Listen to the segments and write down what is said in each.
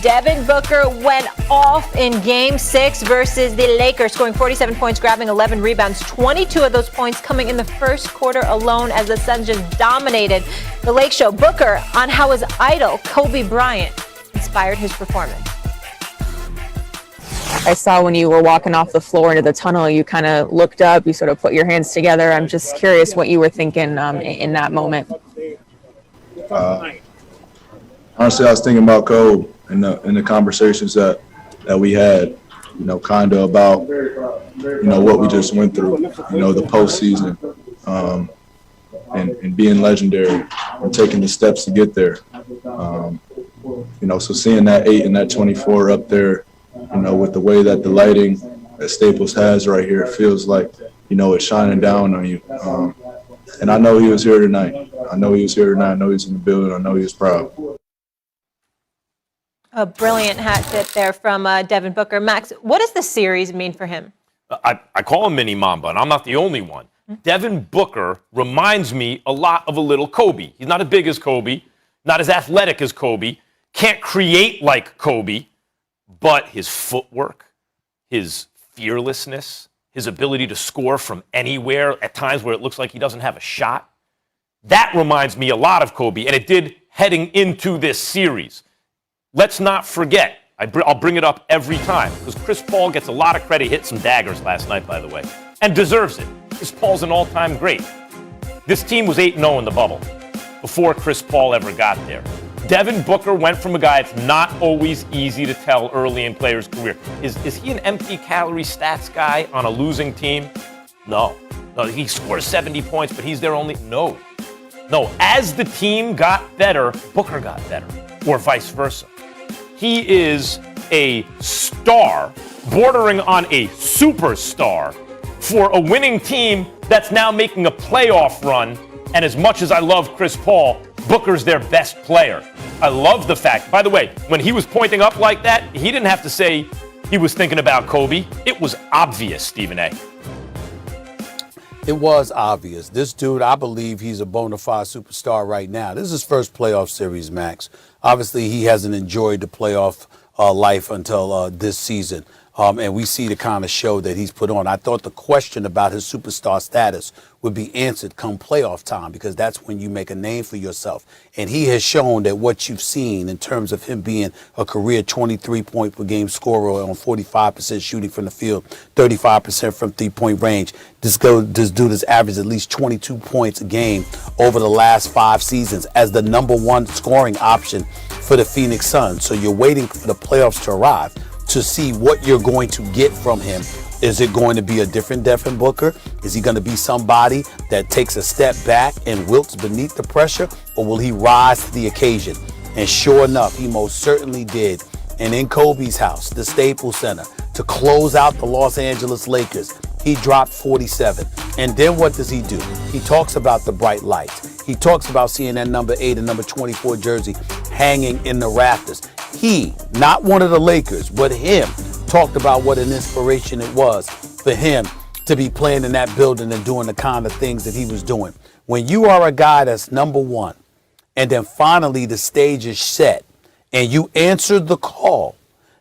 Devin Booker went off in Game 6 versus the Lakers, scoring 47 points, grabbing 11 rebounds, 22 of those points coming in the first quarter alone as the Suns just dominated the Lake Show. Booker on how his idol, Kobe Bryant, inspired his performance. I saw when you were walking off the floor into the tunnel, you kind of looked up, you sort of put your hands together. I'm just curious what you were thinking in that moment. Honestly, I was thinking about Kobe in the conversations that we had, kind of about, what we just went through, the postseason, and being legendary and taking the steps to get there. So seeing that 8 and that 24 up there, with the way that the lighting that Staples has right here, it feels like, it's shining down on you. And I know he was here tonight. I know he was in the building. I know he was proud. A brilliant hat tip there from Devin Booker. Max, what does the series mean for him? I call him Mini Mamba, and I'm not the only one. Devin Booker reminds me a lot of a little Kobe. He's not as big as Kobe, not as athletic as Kobe, can't create like Kobe, but his footwork, his fearlessness, his ability to score from anywhere at times where it looks like he doesn't have a shot, that reminds me a lot of Kobe, and it did heading into this series. Let's not forget, I'll bring it up every time, because Chris Paul gets a lot of credit. He hit some daggers last night, by the way, and deserves it. Chris Paul's an all-time great. This team was 8-0 in the bubble before Chris Paul ever got there. Devin Booker went from a guy it's not always easy to tell early in players' career. Is he an empty calorie stats guy on a losing team? No. He scores 70 points, but he's there only. No. As the team got better, Booker got better, or vice versa. He is a star, bordering on a superstar, for a winning team that's now making a playoff run. And as much as I love Chris Paul, Booker's their best player. I love the fact, by the way, when he was pointing up like that, he didn't have to say he was thinking about Kobe. It was obvious, Stephen A. It was obvious. This dude, I believe he's a bona fide superstar right now. This is his first playoff series, Max. Obviously, he hasn't enjoyed the playoff life until this season. And we see the kind of show that he's put on. I thought the question about his superstar status would be answered come playoff time, because that's when you make a name for yourself. And he has shown that what you've seen in terms of him being a career 23-point per game scorer on 45% shooting from the field, 35% from three-point range. This dude has averaged at least 22 points a game over the last 5 seasons as the number one scoring option for the Phoenix Suns. So you're waiting for the playoffs to arrive to see what you're going to get from him. Is it going to be a different Devin Booker? Is he going to be somebody that takes a step back and wilts beneath the pressure? Or will he rise to the occasion? And sure enough, he most certainly did. And in Kobe's house, the Staples Center, to close out the Los Angeles Lakers, he dropped 47. And then what does he do? He talks about the bright lights. He talks about seeing that number 8 and number 24 jersey hanging in the rafters. He, not one of the Lakers, but him, talked about what an inspiration it was for him to be playing in that building and doing the kind of things that he was doing. When you are a guy that's number one, and then finally the stage is set, and you answer the call,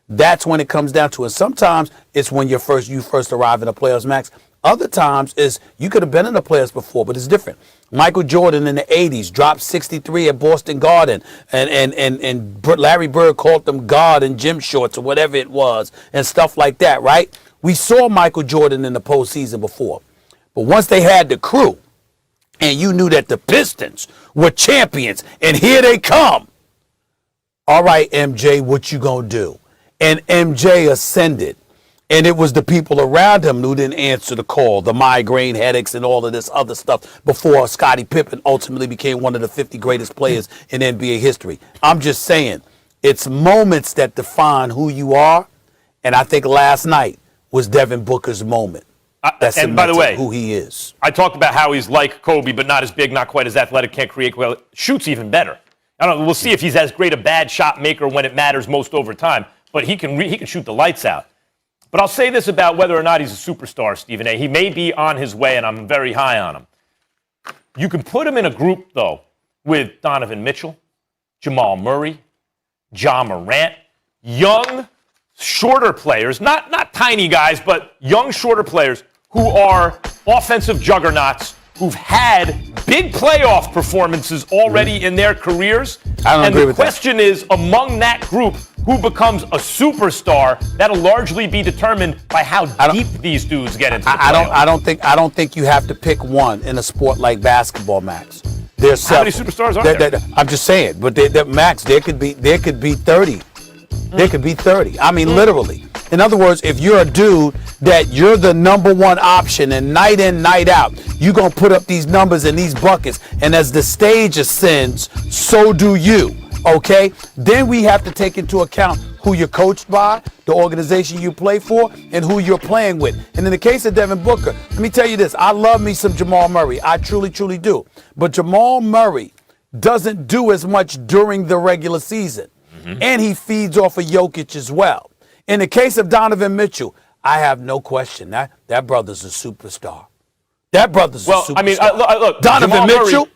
that's when it comes down to it. Sometimes it's when you first arrive in the playoffs, Max. Other times is you could have been in the playoffs before, but it's different. Michael Jordan in the 80s dropped 63 at Boston Garden, and Larry Bird called them God and gym shorts or whatever it was and stuff like that, right? We saw Michael Jordan in the postseason before. But once they had the crew and you knew that the Pistons were champions and here they come. All right, MJ, what you gonna do? And MJ ascended. And it was the people around him who didn't answer the call, the migraine headaches and all of this other stuff before Scottie Pippen ultimately became one of the 50 greatest players in NBA history. I'm just saying, it's moments that define who you are. And I think last night was Devin Booker's moment. And by the way, who he is. I talked about how he's like Kobe, but not as big, not quite as athletic, can't create well, shoots even better. I don't know. We'll see if he's as great a bad shot maker when it matters most over time. But he can shoot the lights out. But I'll say this about whether or not he's a superstar, Stephen A. He may be on his way, and I'm very high on him. You can put him in a group, though, with Donovan Mitchell, Jamal Murray, Ja Morant, young, shorter players, not tiny guys, but young, shorter players who are offensive juggernauts who've had big playoff performances already in their careers. I don't agree with that. And the question is, among that group, who becomes a superstar? That'll largely be determined by how deep these dudes get into the playoffs. I don't think you have to pick one in a sport like basketball, Max. There's How many superstars are there? I'm just saying, but Max, there could be 30. There could be 30. I mean, literally. In other words, if you're a dude that you're the number one option and night in, night out, you're going to put up these numbers in these buckets. And as the stage ascends, so do you. Okay? Then we have to take into account who you're coached by, the organization you play for, and who you're playing with. And in the case of Devin Booker, let me tell you this. I love me some Jamal Murray. I truly, truly do. But Jamal Murray doesn't do as much during the regular season. And he feeds off of Jokic as well. In the case of Donovan Mitchell, I have no question that brother's a superstar. That brother's a superstar. I mean, look, Donovan Mitchell,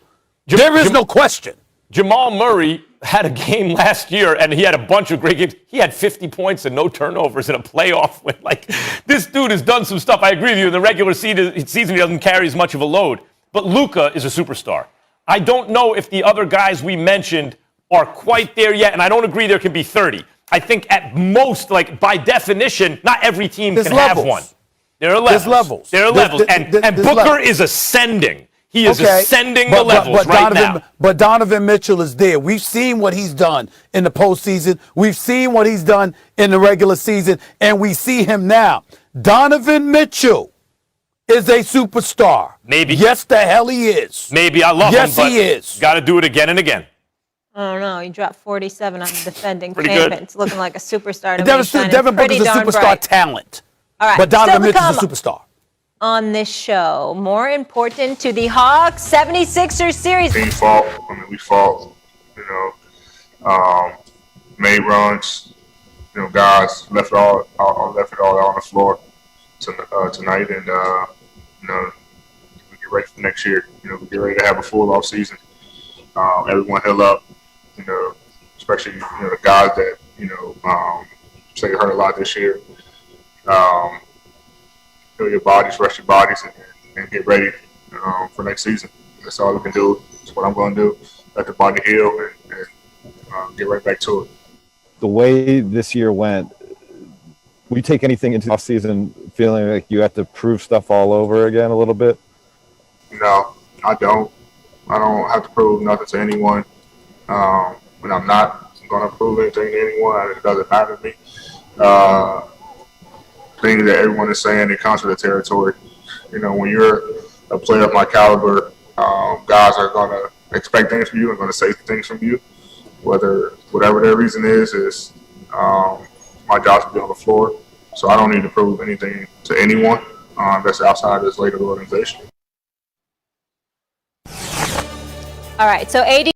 there is no question. Jamal Murray had a game last year, and he had a bunch of great games. He had 50 points and no turnovers in a playoff win. Like, this dude has done some stuff. I agree with you. In the regular season, he doesn't carry as much of a load. But Luka is a superstar. I don't know if the other guys we mentioned are quite there yet, and I don't agree there can be 30. I think at most, like, by definition, not every team can have one. There are levels. There are levels. And Booker is ascending. He is ascending the levels right now. But Donovan Mitchell is there. We've seen what he's done in the postseason. We've seen what he's done in the regular season, and we see him now. Donovan Mitchell is a superstar. Maybe. Yes, the hell he is. Maybe. I love him, yes, but he is. Got to do it again and again. I don't know. He dropped 47 on the defending Pretty champions. good. Looking like a superstar to me. Devin Booker's a superstar talent. All right. But Donovan Mitchell's a superstar. On this show, more important to the Hawks 76ers series. Team fought. I mean, we fought. Made runs. Guys left it all on the floor tonight, and we get ready for next year. We get ready to have a full off season. Everyone held up. Especially the guys that say hurt a lot this year. Your bodies, rest your bodies, and get ready for next season. That's all we can do. That's what I'm going to do. Let the body heal and get right back to it. The way this year went, will you take anything into the offseason feeling like you have to prove stuff all over again a little bit? No, I don't. I don't have to prove nothing to anyone. And I'm not going to prove anything to anyone. It doesn't matter to me. Things that everyone is saying, it comes with the territory. When you're a player of my caliber, guys are going to expect things from you and going to say things from you. Whatever their reason is my job to be on the floor. So I don't need to prove anything to anyone that's outside this Lakers organization. All right, so AD